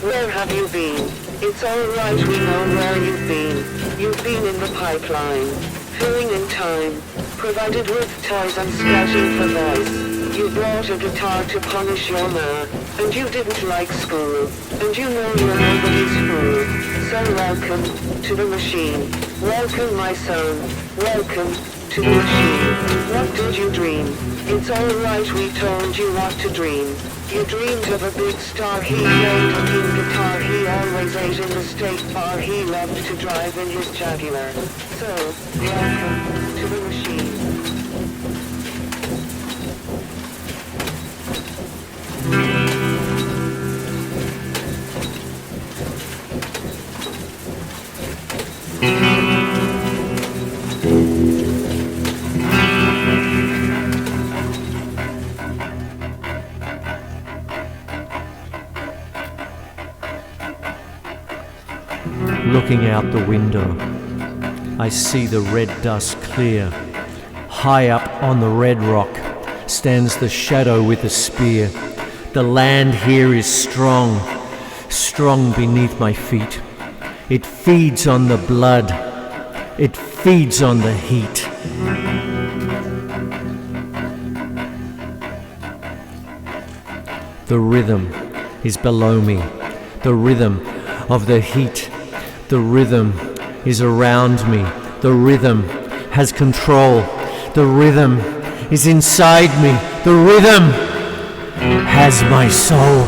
Where have you been? It's alright, we know where you've been. You've been in the pipeline, filling in time, provided with toys and scratching for voice. You brought a guitar to punish your ma, and you didn't like school, and you know you're nobody's fool. So welcome to the machine. Welcome, my son. Welcome to the machine. What did you dream? It's alright, we told you what to dream. You dreamed of a big star, he played a keen guitar, he always ate in the steak bar, he loved to drive in his Jaguar. So, welcome to the machine. Looking out the window, I see the red dust clear. High up on the red rock stands the shadow with a spear. The land here is strong, strong beneath my feet. It feeds on the blood, it feeds on the heat. The rhythm is below me, the rhythm of the heat. The rhythm is around me. The rhythm has control. The rhythm is inside me. The rhythm has my soul.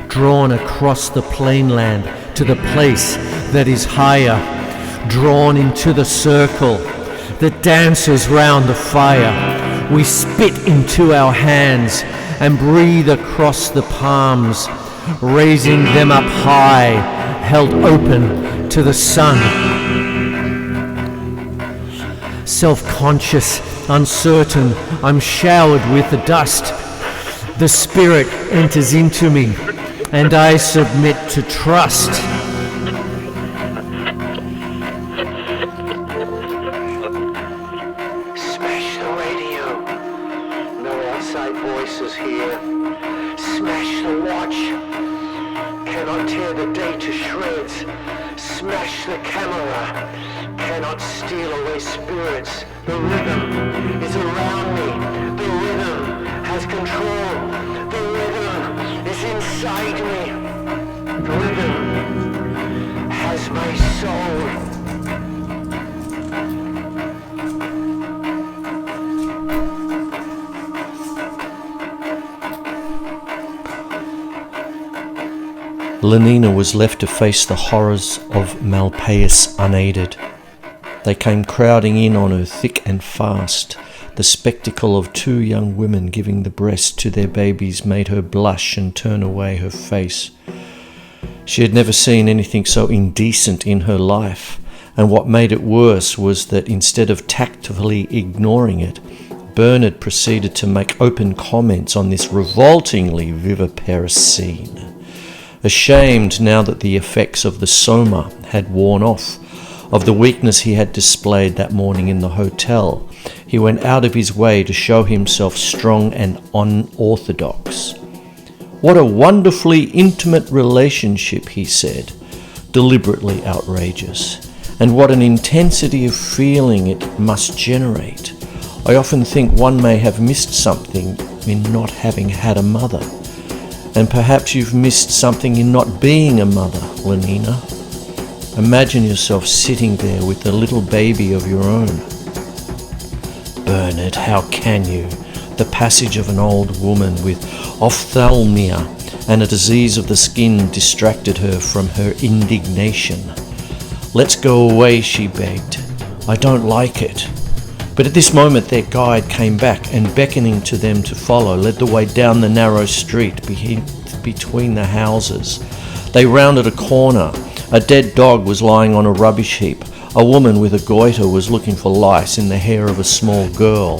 Drawn across the plainland to the place that is higher. Drawn into the circle that dances round the fire. We spit into our hands and breathe across the palms, raising them up high, held open to the sun. Self-conscious, uncertain, I'm showered with the dust. The spirit enters into me, and I submit to trust. Lenina was left to face the horrors of Malpais unaided. They came crowding in on her thick and fast. The spectacle of two young women giving the breast to their babies made her blush and turn away her face. She had never seen anything so indecent in her life, and what made it worse was that instead of tactfully ignoring it, Bernard proceeded to make open comments on this revoltingly viviparous scene. Ashamed now that the effects of the soma had worn off, of the weakness he had displayed that morning in the hotel, he went out of his way to show himself strong and unorthodox. "What a wonderfully intimate relationship," he said, deliberately outrageous, "and what an intensity of feeling it must generate. I often think one may have missed something in not having had a mother. And perhaps you've missed something in not being a mother, Lenina. Imagine yourself sitting there with a little baby of your own." "Bernard, how can you? The passage of an old woman with ophthalmia and a disease of the skin distracted her from her indignation. Let's go away," she begged. "I don't like it. But at this moment their guide came back and, beckoning to them to follow, led the way down the narrow street between the houses. They rounded a corner. A dead dog was lying on a rubbish heap. A woman with a goiter was looking for lice in the hair of a small girl.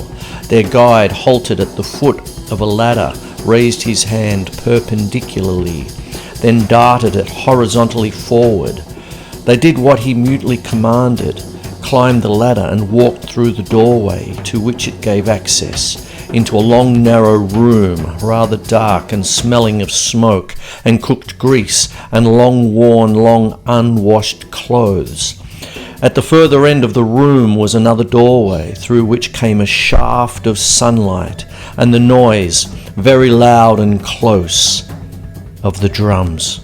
Their guide halted at the foot of a ladder, raised his hand perpendicularly, then darted it horizontally forward. They did what he mutely commanded, climbed the ladder and walked through the doorway to which it gave access, into a long narrow room, rather dark and smelling of smoke and cooked grease and long-worn, long unwashed clothes. At the further end of the room was another doorway, through which came a shaft of sunlight and the noise, very loud and close, of the drums.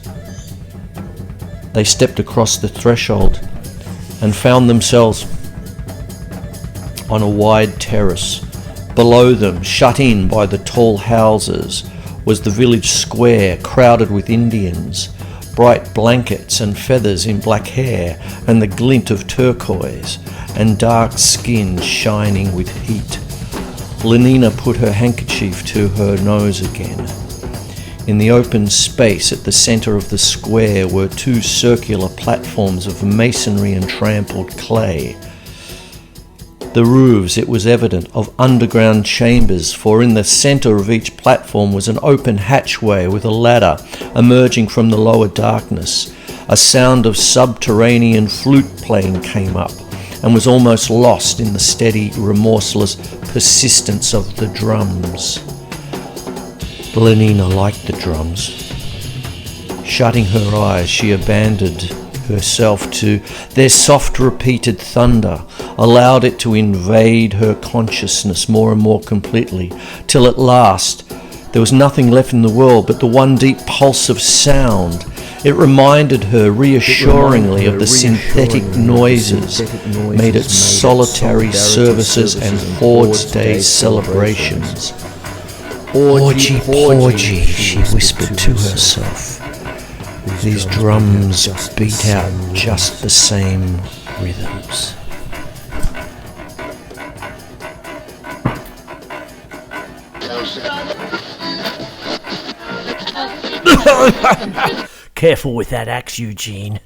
They stepped across the threshold and found themselves on a wide terrace. Below them, shut in by the tall houses, was the village square crowded with Indians, bright blankets and feathers in black hair and the glint of turquoise, and dark skin shining with heat. Lenina put her handkerchief to her nose again. In the open space at the centre of the square were two circular platforms of masonry and trampled clay. The roofs, it was evident, of underground chambers, for in the centre of each platform was an open hatchway with a ladder emerging from the lower darkness. A sound of subterranean flute playing came up and was almost lost in the steady, remorseless persistence of the drums. Lenina liked the drums. Shutting her eyes, she abandoned herself to their soft repeated thunder, allowed it to invade her consciousness more and more completely, till at last there was nothing left in the world but the one deep pulse of sound. It reminded her reassuringly of the synthetic noises made at solitary services and Ford's Day celebrations. Orgy, porgy, she whispered to herself. These drums beat out just the same rhythms. Careful with that axe, Eugene.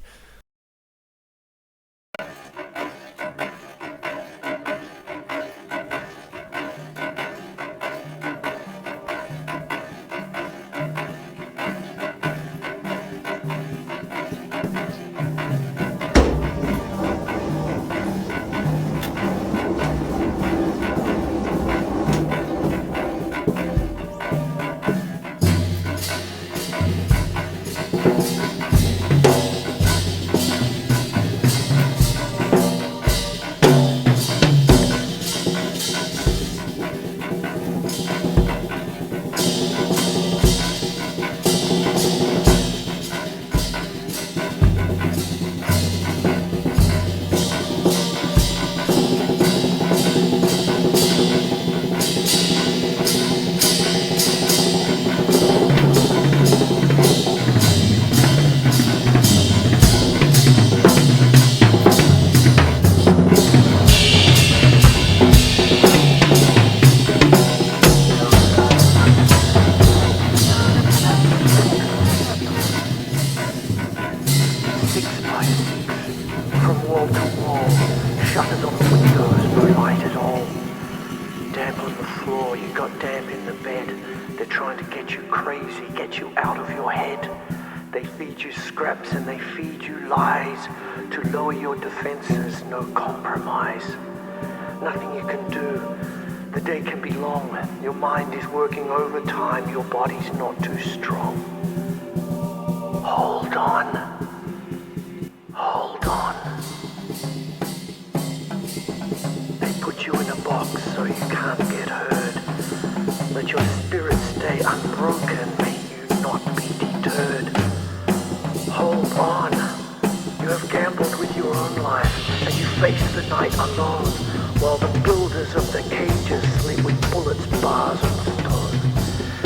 Nothing you can do. The day can be long. Your mind is working overtime. Your body's not too strong. Hold on. Hold on. They put you in a box so you can't get hurt. Let your spirit stay unbroken. May you not be deterred. Hold on. You have gambled with your own life, and you face the night alone, while the builders of the cages sleep with bullets, bars, and stone.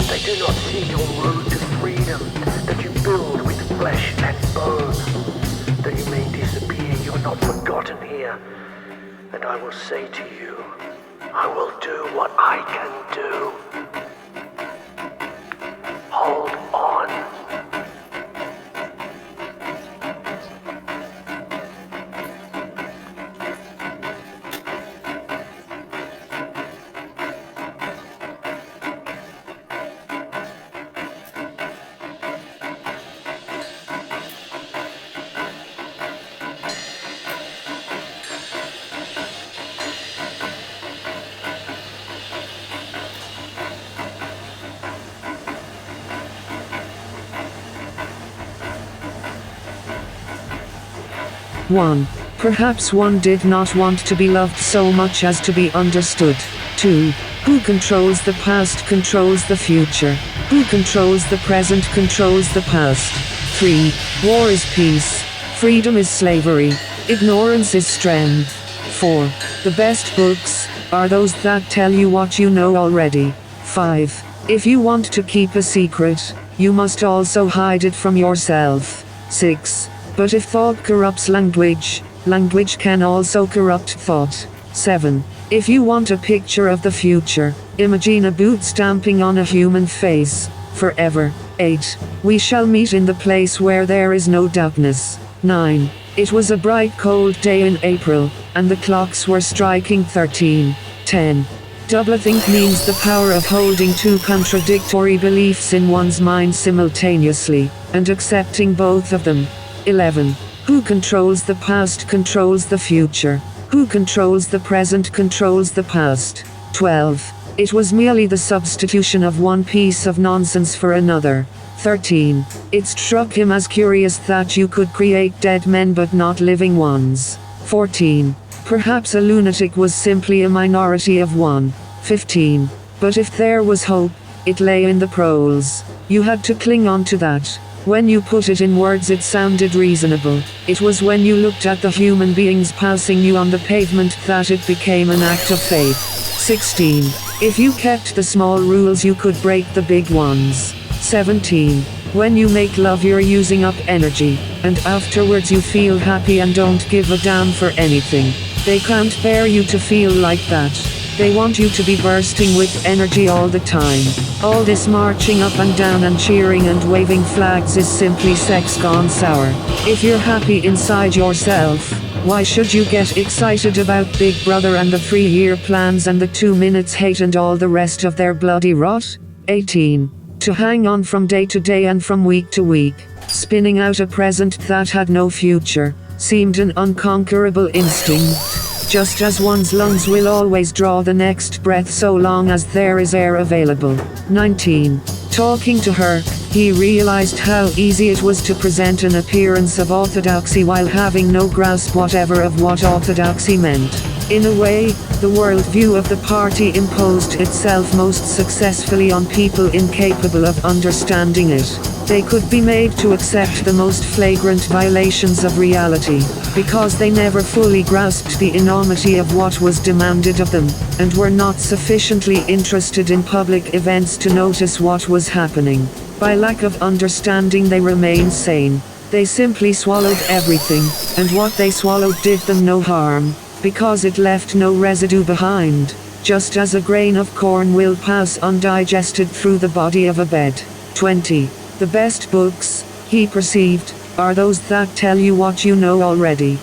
They do not see your road to freedom, that you build with flesh and bone. Though you may disappear, you are not forgotten here, and I will say to you, I will do what I can do. Hold on. One. Perhaps one did not want to be loved so much as to be understood. 2. Who controls the past controls the future. Who controls the present controls the past. 3. War is peace. Freedom is slavery. Ignorance is strength. 4. The best books are those that tell you what you know already. 5. If you want to keep a secret, you must also hide it from yourself. 6. But if thought corrupts language, language can also corrupt thought. 7. If you want a picture of the future, imagine a boot stamping on a human face, forever. 8. We shall meet in the place where there is no darkness. 9. It was a bright cold day in April, and the clocks were striking 13. 10. Doublethink means the power of holding two contradictory beliefs in one's mind simultaneously, and accepting both of them. 11. Who controls the past controls the future. Who controls the present controls the past. 12. It was merely the substitution of one piece of nonsense for another. 13. It struck him as curious that you could create dead men but not living ones. 14. Perhaps a lunatic was simply a minority of one. 15. But if there was hope, it lay in the prose. You had to cling on to that. When you put it in words it sounded reasonable. It was when you looked at the human beings passing you on the pavement that it became an act of faith. 16. If you kept the small rules you could break the big ones. 17. When you make love you're using up energy, and afterwards you feel happy and don't give a damn for anything. They can't bear you to feel like that. They want you to be bursting with energy all the time. All this marching up and down and cheering and waving flags is simply sex gone sour. If you're happy inside yourself, why should you get excited about Big Brother and the 3-year plans and the 2 minutes hate and all the rest of their bloody rot? 18. To hang on from day to day and from week to week, spinning out a present that had no future, seemed an unconquerable instinct. Just as one's lungs will always draw the next breath so long as there is air available. 19. Talking to her, he realized how easy it was to present an appearance of orthodoxy while having no grasp whatever of what orthodoxy meant. In a way, the worldview of the party imposed itself most successfully on people incapable of understanding it. They could be made to accept the most flagrant violations of reality, because they never fully grasped the enormity of what was demanded of them, and were not sufficiently interested in public events to notice what was happening. By lack of understanding they remained sane. They simply swallowed everything, and what they swallowed did them no harm, because it left no residue behind, just as a grain of corn will pass undigested through the body of a bed. 20. The best books, he perceived, are those that tell you what you know already.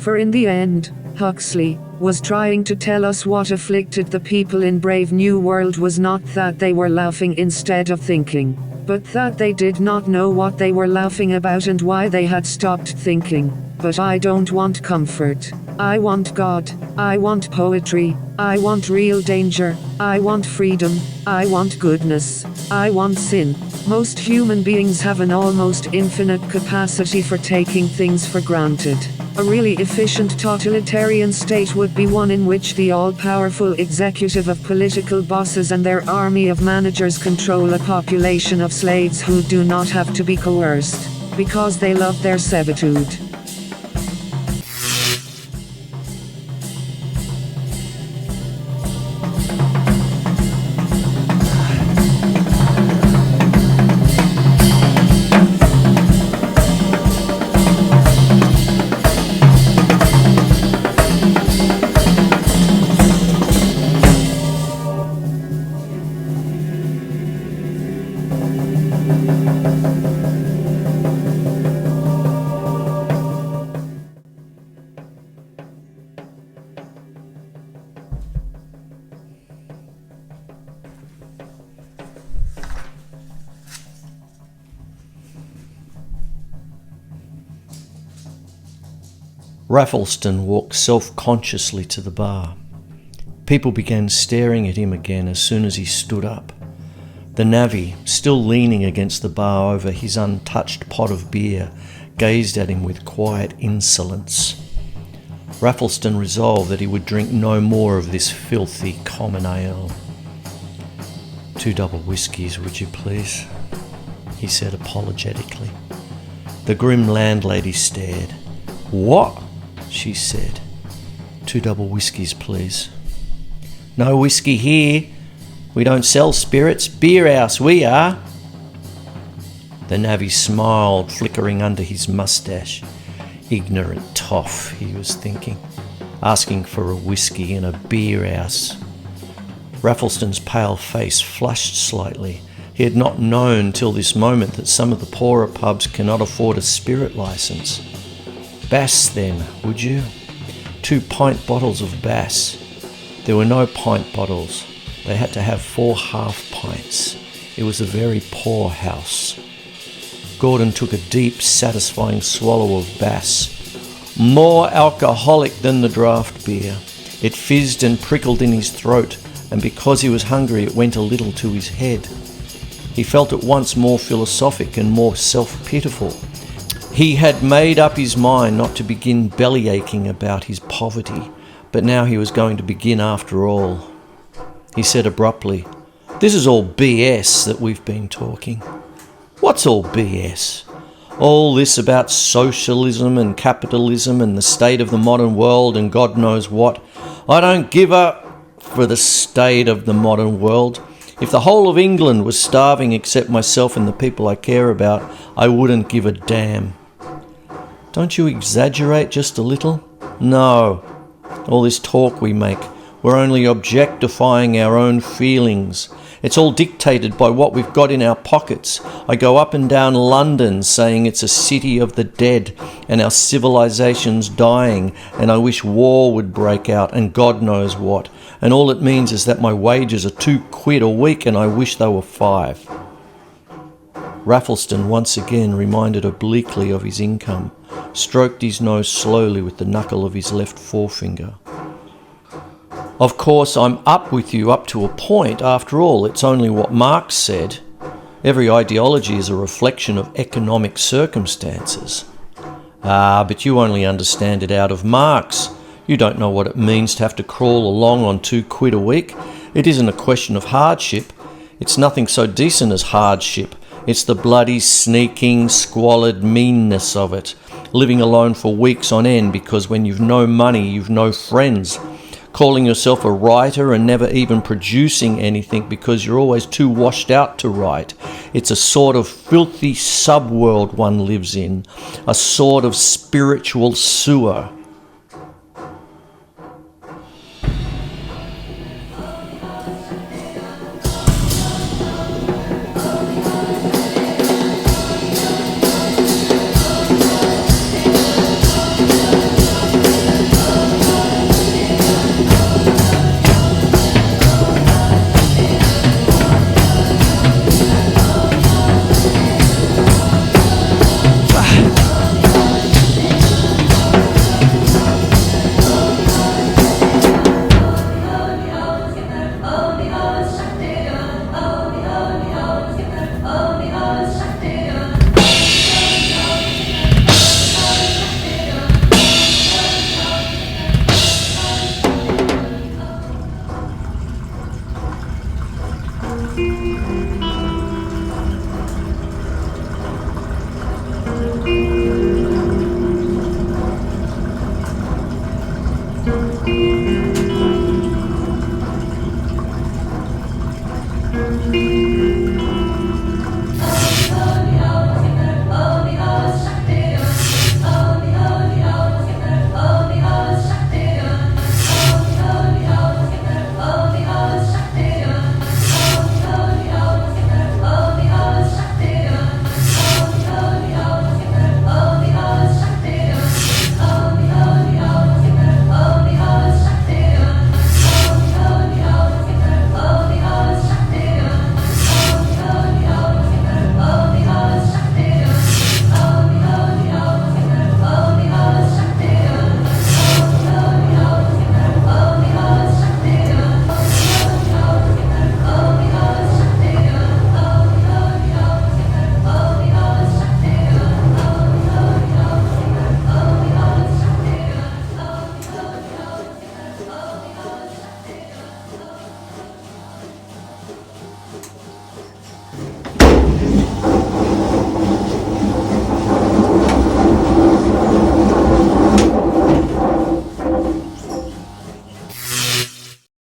For in the end, Huxley was trying to tell us what afflicted the people in Brave New World was not that they were laughing instead of thinking, but that they did not know what they were laughing about and why they had stopped thinking. But I don't want comfort. I want God. I want poetry. I want real danger. I want freedom. I want goodness. I want sin. Most human beings have an almost infinite capacity for taking things for granted. A really efficient totalitarian state would be one in which the all-powerful executive of political bosses and their army of managers control a population of slaves who do not have to be coerced, because they love their servitude. Raffleston walked self-consciously to the bar. People began staring at him again as soon as he stood up. The navvy, still leaning against the bar over his untouched pot of beer, gazed at him with quiet insolence. Raffleston resolved that he would drink no more of this filthy common ale. 2 double whiskies, would you please? He said apologetically. The grim landlady stared. What? She said. 2 double whiskies, please. No whiskey here. We don't sell spirits. Beer house, we are. The navvy smiled, flickering under his moustache. Ignorant toff, he was thinking, asking for a whiskey in a beer house. Raffleston's pale face flushed slightly. He had not known till this moment that some of the poorer pubs cannot afford a spirit licence. Bass then, would you? 2 pint bottles of Bass. There were no pint bottles. They had to have 4 half pints. It was a very poor house. Gordon took a deep, satisfying swallow of Bass. More alcoholic than the draft beer. It fizzed and prickled in his throat, and because he was hungry it went a little to his head. He felt at once more philosophic and more self-pitiful. He had made up his mind not to begin bellyaching about his poverty, but now he was going to begin after all. He said abruptly, "This is all BS that we've been talking." "What's all BS?" "All this about socialism and capitalism and the state of the modern world and God knows what. I don't give a for the state of the modern world. If the whole of England was starving except myself and the people I care about, I wouldn't give a damn." "Don't you exaggerate just a little?" "No. All this talk we make, we're only objectifying our own feelings. It's all dictated by what we've got in our pockets. I go up and down London saying it's a city of the dead and our civilization's dying and I wish war would break out and God knows what. And all it means is that my wages are £2 a week and I wish they were 5. Raffleston once again reminded obliquely of his income, stroked his nose slowly with the knuckle of his left forefinger. "Of course, I'm up with you up to a point. After all, it's only what Marx said. Every ideology is a reflection of economic circumstances." "Ah, but you only understand it out of Marx. You don't know what it means to have to crawl along on £2 a week. It isn't a question of hardship. It's nothing so decent as hardship. It's the bloody, sneaking, squalid meanness of it. Living alone for weeks on end because when you've no money, you've no friends. Calling yourself a writer and never even producing anything because you're always too washed out to write. It's a sort of filthy subworld one lives in, a sort of spiritual sewer.